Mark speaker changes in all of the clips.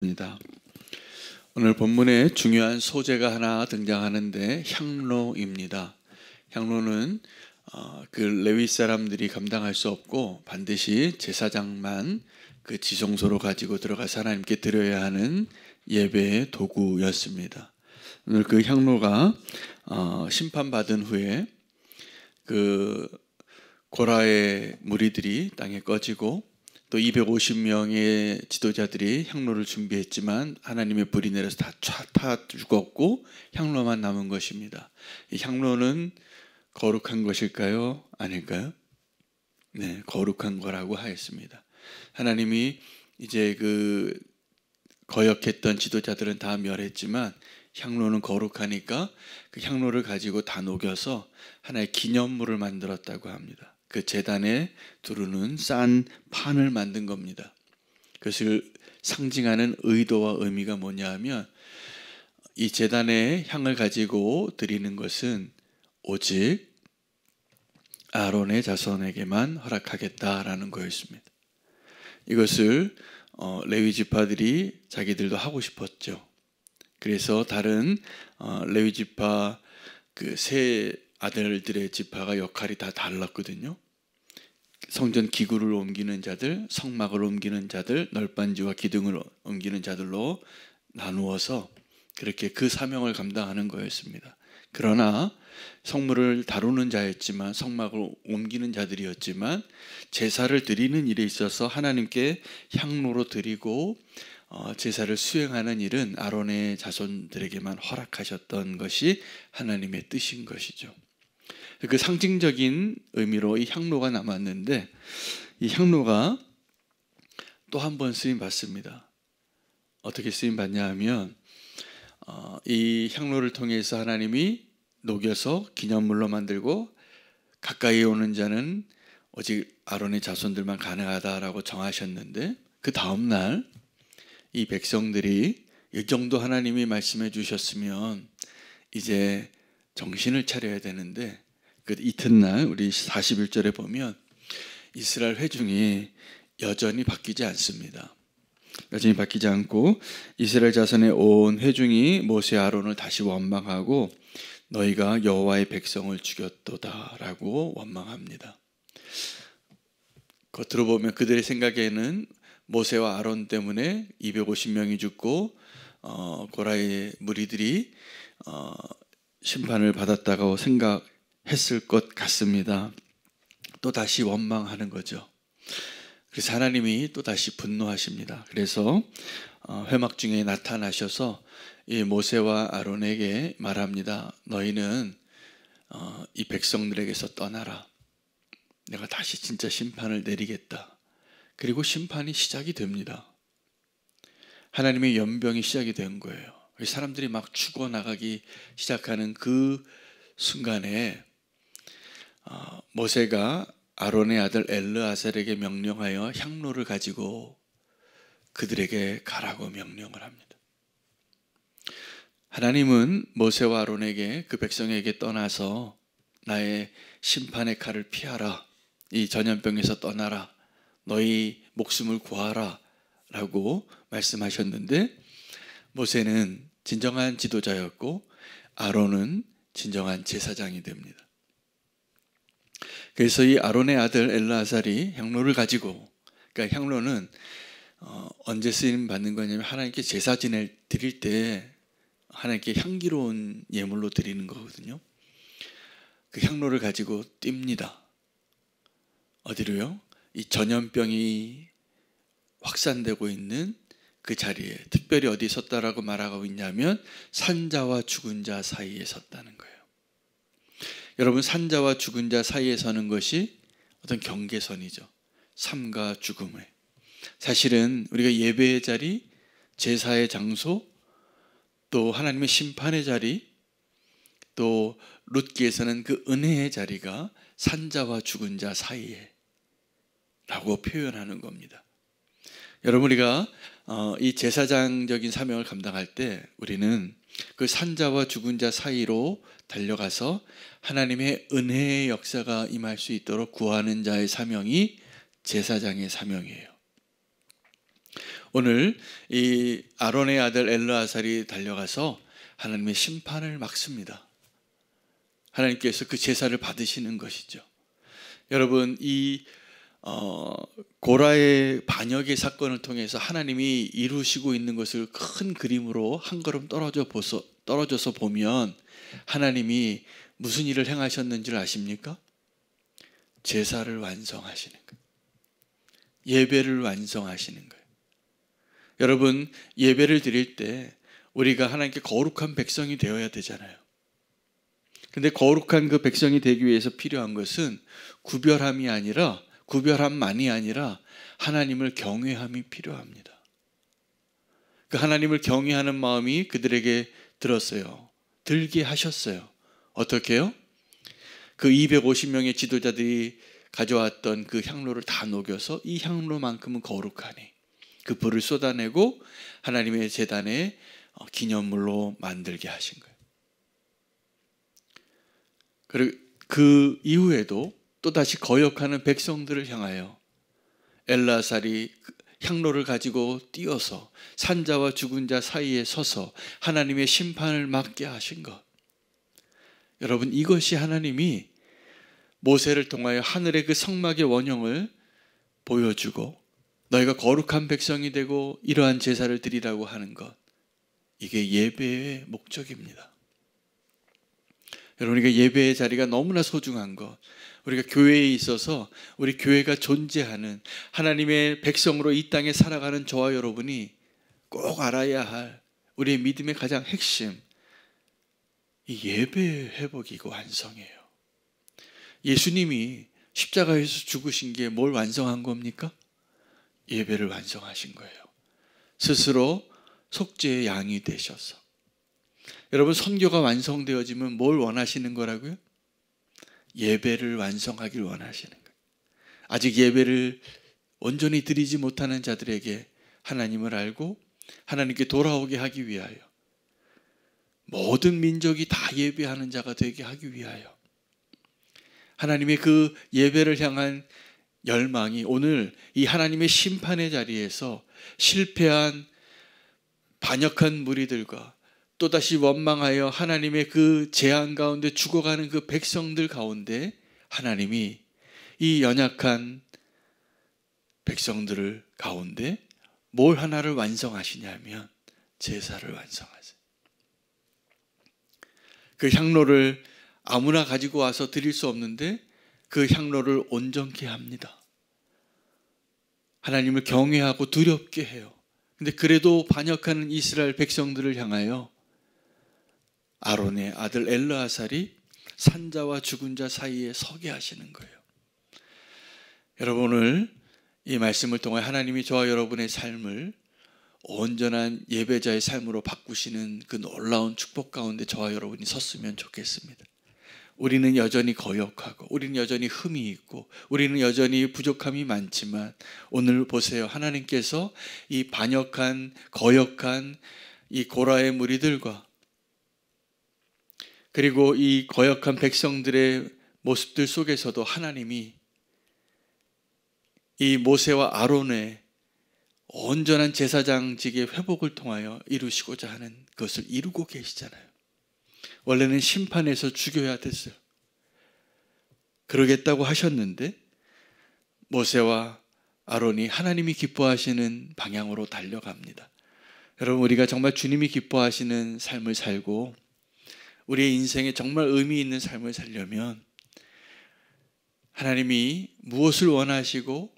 Speaker 1: 입니다. 오늘 본문에 중요한 소재가 하나 등장하는데 향로입니다. 향로는 그 레위 사람들이 감당할 수 없고 반드시 제사장만 그 지성소로 가지고 들어가서 하나님께 드려야 하는 예배의 도구였습니다. 오늘 그 향로가 심판받은 후에 그 고라의 무리들이 땅에 꺼지고 또 250명의 지도자들이 향로를 준비했지만 하나님의 불이 내려서 다 죽었고 향로만 남은 것입니다. 이 향로는 거룩한 것일까요? 아닐까요? 네, 거룩한 거라고 하였습니다. 하나님이 이제 그 거역했던 지도자들은 다 멸했지만 향로는 거룩하니까 그 향로를 가지고 다 녹여서 하나의 기념물을 만들었다고 합니다. 그 제단에 두르는 싼 판을 만든 겁니다. 그것을 상징하는 의도와 의미가 뭐냐 하면 이 제단에 향을 가지고 드리는 것은 오직 아론의 자손에게만 허락하겠다라는 거였습니다. 이것을 레위 지파들이 자기들도 하고 싶었죠. 그래서 다른 레위 지파 그 세 아들들의 지파가 역할이 다 달랐거든요. 성전 기구를 옮기는 자들, 성막을 옮기는 자들, 널빤지와 기둥을 옮기는 자들로 나누어서 그렇게 그 사명을 감당하는 거였습니다. 그러나 성물을 다루는 자였지만 성막을 옮기는 자들이었지만 제사를 드리는 일에 있어서 하나님께 향로로 드리고 제사를 수행하는 일은 아론의 자손들에게만 허락하셨던 것이 하나님의 뜻인 것이죠. 그 상징적인 의미로 이 향로가 남았는데 이 향로가 또 한 번 쓰임 받습니다. 어떻게 쓰임 받냐 하면 이 향로를 통해서 하나님이 녹여서 기념물로 만들고 가까이 오는 자는 오직 아론의 자손들만 가능하다라고 정하셨는데 그 다음날 이 백성들이 이 정도 하나님이 말씀해 주셨으면 이제 정신을 차려야 되는데 그 이튿날 우리 41절에 보면 이스라엘 회중이 여전히 바뀌지 않습니다. 여전히 바뀌지 않고 이스라엘 자손의 온 회중이 모세 아론을 다시 원망하고 너희가 여호와의 백성을 죽였도다라고 원망합니다. 겉으로 보면 그들의 생각에는 모세와 아론 때문에 250명이 죽고 고라의 무리들이 심판을 받았다고 생각했을 것 같습니다. 또 다시 원망하는 거죠. 그래서 하나님이 또 다시 분노하십니다. 그래서 회막 중에 나타나셔서 이 모세와 아론에게 말합니다. 너희는 이 백성들에게서 떠나라. 내가 다시 진짜 심판을 내리겠다. 그리고 심판이 시작이 됩니다. 하나님의 연병이 시작이 된 거예요. 사람들이 막 죽어나가기 시작하는 그 순간에 모세가 아론의 아들 엘르아살에게 명령하여 향로를 가지고 그들에게 가라고 명령을 합니다. 하나님은 모세와 아론에게 그 백성에게 떠나서 나의 심판의 칼을 피하라. 이 전염병에서 떠나라. 너희 목숨을 구하라 라고 말씀하셨는데 모세는 진정한 지도자였고 아론은 진정한 제사장이 됩니다. 그래서 이 아론의 아들 엘르아살이 향로를 가지고, 그러니까 향로는 언제 쓰임 받는 거냐면 하나님께 제사 드릴 때 하나님께 향기로운 예물로 드리는 거거든요. 그 향로를 가지고 뜁니다. 어디로요? 이 전염병이 확산되고 있는 그 자리에, 특별히 어디 섰다라고 말하고 있냐면 산자와 죽은 자 사이에 섰다는 거예요. 여러분, 산자와 죽은 자 사이에 서는 것이 어떤 경계선이죠. 삶과 죽음의. 사실은 우리가 예배의 자리, 제사의 장소, 또 하나님의 심판의 자리, 또 룻기에서는 그 은혜의 자리가 산자와 죽은 자 사이에 라고 표현하는 겁니다. 여러분, 우리가 이 제사장적인 사명을 감당할 때 우리는 그 산자와 죽은 자 사이로 달려가서 하나님의 은혜의 역사가 임할 수 있도록 구하는 자의 사명이 제사장의 사명이에요. 오늘 이 아론의 아들 엘르아살이 달려가서 하나님의 심판을 막습니다. 하나님께서 그 제사를 받으시는 것이죠. 여러분, 이 고라의 반역의 사건을 통해서 하나님이 이루시고 있는 것을 큰 그림으로 한 걸음 떨어져서 보면 하나님이 무슨 일을 행하셨는지를 아십니까? 제사를 완성하시는 거예요. 예배를 완성하시는 거예요. 여러분, 예배를 드릴 때 우리가 하나님께 거룩한 백성이 되어야 되잖아요. 근데 거룩한 그 백성이 되기 위해서 필요한 것은 구별함만이 아니라 하나님을 경외함이 필요합니다. 그 하나님을 경외하는 마음이 그들에게 들게 하셨어요. 어떻게요? 그 250명의 지도자들이 가져왔던 그 향로를 다 녹여서 이 향로만큼은 거룩하니 그 불을 쏟아내고 하나님의 제단에 기념물로 만들게 하신 거예요. 그리고 그 이후에도 또다시 거역하는 백성들을 향하여 엘르아살이 향로를 가지고 뛰어서 산자와 죽은 자 사이에 서서 하나님의 심판을 맡게 하신 것. 여러분, 이것이 하나님이 모세를 통하여 하늘의 그 성막의 원형을 보여주고 너희가 거룩한 백성이 되고 이러한 제사를 드리라고 하는 것, 이게 예배의 목적입니다. 여러분, 우리가 예배의 자리가 너무나 소중한 것, 우리가 교회에 있어서 우리 교회가 존재하는 하나님의 백성으로 이 땅에 살아가는 저와 여러분이 꼭 알아야 할 우리의 믿음의 가장 핵심, 이 예배의 회복이고 완성이에요. 예수님이 십자가에서 죽으신 게 뭘 완성한 겁니까? 예배를 완성하신 거예요. 스스로 속죄의 양이 되셔서. 여러분, 선교가 완성되어지면 뭘 원하시는 거라고요? 예배를 완성하길 원하시는 거예요. 아직 예배를 온전히 드리지 못하는 자들에게 하나님을 알고 하나님께 돌아오게 하기 위하여, 모든 민족이 다 예배하는 자가 되게 하기 위하여, 하나님의 그 예배를 향한 열망이 오늘 이 하나님의 심판의 자리에서 실패한 반역한 무리들과 또다시 원망하여 하나님의 그 재앙 가운데 죽어가는 그 백성들 가운데 하나님이 이 연약한 백성들을 가운데 뭘 하나를 완성하시냐면 제사를 완성하세요. 그 향로를 아무나 가지고 와서 드릴 수 없는데 그 향로를 온전케 합니다. 하나님을 경외하고 두렵게 해요. 근데 그래도 반역하는 이스라엘 백성들을 향하여 아론의 아들 엘르아살이 산자와 죽은 자 사이에 서게 하시는 거예요. 여러분, 오늘 이 말씀을 통해 하나님이 저와 여러분의 삶을 온전한 예배자의 삶으로 바꾸시는 그 놀라운 축복 가운데 저와 여러분이 섰으면 좋겠습니다. 우리는 여전히 거역하고 우리는 여전히 흠이 있고 우리는 여전히 부족함이 많지만 오늘 보세요. 하나님께서 이 반역한 거역한 이 고라의 무리들과 그리고 이 거역한 백성들의 모습들 속에서도 하나님이 이 모세와 아론의 온전한 제사장직의 회복을 통하여 이루시고자 하는 것을 이루고 계시잖아요. 원래는 심판해서 죽여야 됐어요. 그러겠다고 하셨는데 모세와 아론이 하나님이 기뻐하시는 방향으로 달려갑니다. 여러분, 우리가 정말 주님이 기뻐하시는 삶을 살고 우리의 인생에 정말 의미 있는 삶을 살려면 하나님이 무엇을 원하시고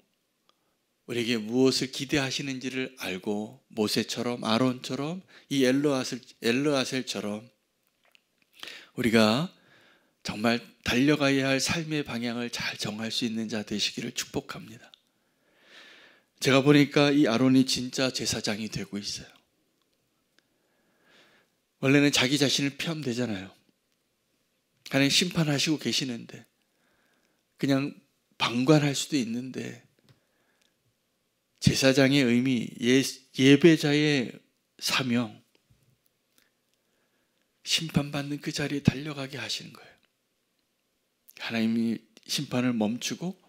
Speaker 1: 우리에게 무엇을 기대하시는지를 알고 모세처럼 아론처럼 이 엘르아셀처럼 우리가 정말 달려가야 할 삶의 방향을 잘 정할 수 있는 자 되시기를 축복합니다. 제가 보니까 이 아론이 진짜 제사장이 되고 있어요. 원래는 자기 자신을 피하면 되잖아요. 하나님 심판하시고 계시는데 그냥 방관할 수도 있는데 제사장의 의미, 예배자의 사명, 심판받는 그 자리에 달려가게 하시는 거예요. 하나님이 심판을 멈추고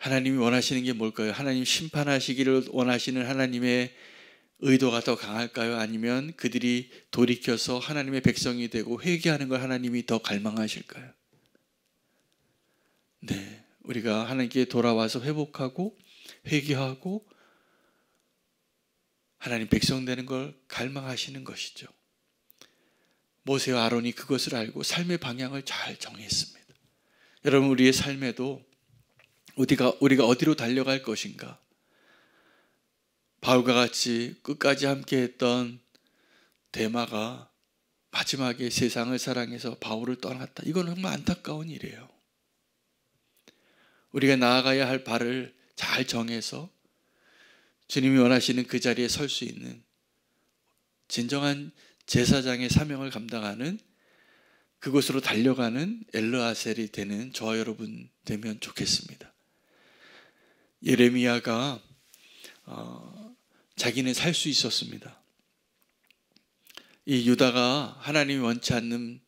Speaker 1: 하나님이 원하시는 게 뭘까요? 하나님 심판하시기를 원하시는 하나님의 의도가 더 강할까요? 아니면 그들이 돌이켜서 하나님의 백성이 되고 회개하는 걸 하나님이 더 갈망하실까요? 네, 우리가 하나님께 돌아와서 회복하고 회개하고 하나님 백성 되는 걸 갈망하시는 것이죠. 모세와 아론이 그것을 알고 삶의 방향을 잘 정했습니다. 여러분, 우리의 삶에도 우리가 어디로 달려갈 것인가? 바울과 같이 끝까지 함께했던 데마가 마지막에 세상을 사랑해서 바울을 떠났다. 이건 정말 안타까운 일이에요. 우리가 나아가야 할 발을 잘 정해서 주님이 원하시는 그 자리에 설 수 있는 진정한 제사장의 사명을 감당하는 그곳으로 달려가는 엘르아셀이 되는 저와 여러분 되면 좋겠습니다. 예레미야가 자기는 살 수 있었습니다. 이 유다가 하나님이 원치 않는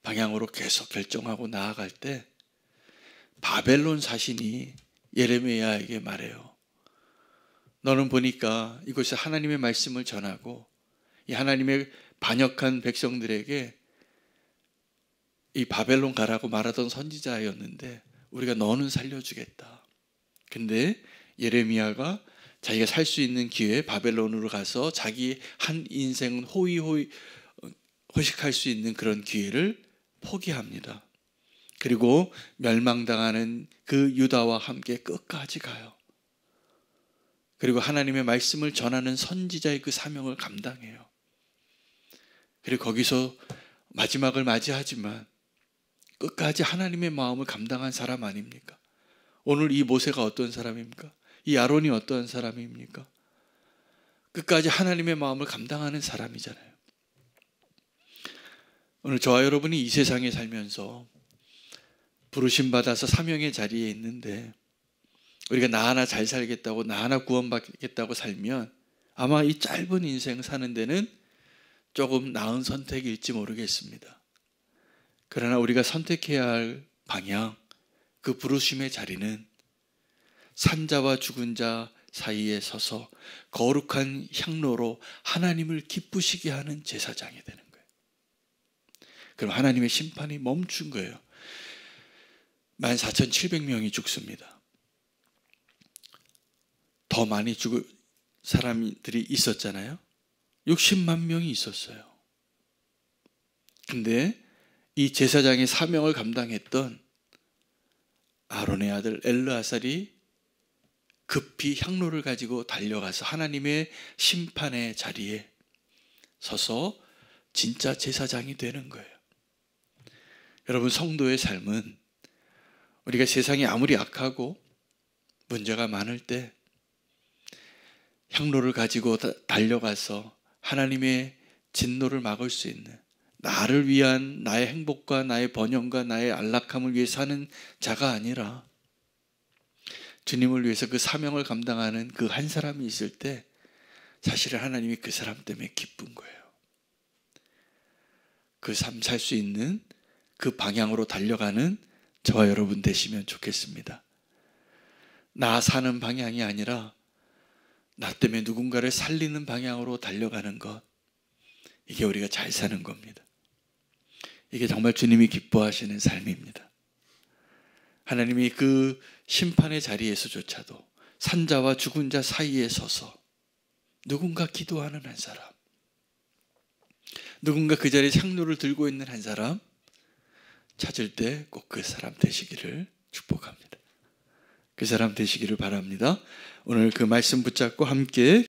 Speaker 1: 방향으로 계속 결정하고 나아갈 때 바벨론 사신이 예레미야에게 말해요. 너는 보니까 이곳에 하나님의 말씀을 전하고 이 하나님의 반역한 백성들에게 이 바벨론 가라고 말하던 선지자였는데 우리가 너는 살려주겠다. 근데 예레미야가 자기가 살 수 있는 기회에 바벨론으로 가서 자기 한 인생은 허식할 수 있는 그런 기회를 포기합니다. 그리고 멸망당하는 그 유다와 함께 끝까지 가요. 그리고 하나님의 말씀을 전하는 선지자의 그 사명을 감당해요. 그리고 거기서 마지막을 맞이하지만 끝까지 하나님의 마음을 감당한 사람 아닙니까? 오늘 이 모세가 어떤 사람입니까? 이 아론이 어떤 사람입니까? 끝까지 하나님의 마음을 감당하는 사람이잖아요. 오늘 저와 여러분이 이 세상에 살면서 부르심받아서 사명의 자리에 있는데 우리가 나 하나 잘 살겠다고 나 하나 구원받겠다고 살면 아마 이 짧은 인생 사는 데는 조금 나은 선택일지 모르겠습니다. 그러나 우리가 선택해야 할 방향, 그 부르심의 자리는 산자와 죽은 자 사이에 서서 거룩한 향로로 하나님을 기쁘시게 하는 제사장이 되는 거예요. 그럼 하나님의 심판이 멈춘 거예요. 14,700명이 죽습니다. 더 많이 죽을 사람들이 있었잖아요. 60만 명이 있었어요. 근데 이 제사장의 사명을 감당했던 아론의 아들 엘르아살이 급히 향로를 가지고 달려가서 하나님의 심판의 자리에 서서 진짜 제사장이 되는 거예요. 여러분, 성도의 삶은 우리가 세상이 아무리 악하고 문제가 많을 때 향로를 가지고 달려가서 하나님의 진노를 막을 수 있는, 나를 위한 나의 행복과 나의 번영과 나의 안락함을 위해 사는 자가 아니라 주님을 위해서 그 사명을 감당하는 그 한 사람이 있을 때 사실은 하나님이 그 사람 때문에 기쁜 거예요. 그 삶 살 수 있는 그 방향으로 달려가는 저와 여러분 되시면 좋겠습니다. 나 사는 방향이 아니라 나 때문에 누군가를 살리는 방향으로 달려가는 것, 이게 우리가 잘 사는 겁니다. 이게 정말 주님이 기뻐하시는 삶입니다. 하나님이 그 심판의 자리에서조차도 산자와 죽은 자 사이에 서서 누군가 기도하는 한 사람, 누군가 그 자리에 향로를 들고 있는 한 사람 찾을 때 꼭 그 사람 되시기를 축복합니다. 그 사람 되시기를 바랍니다. 오늘 그 말씀 붙잡고 함께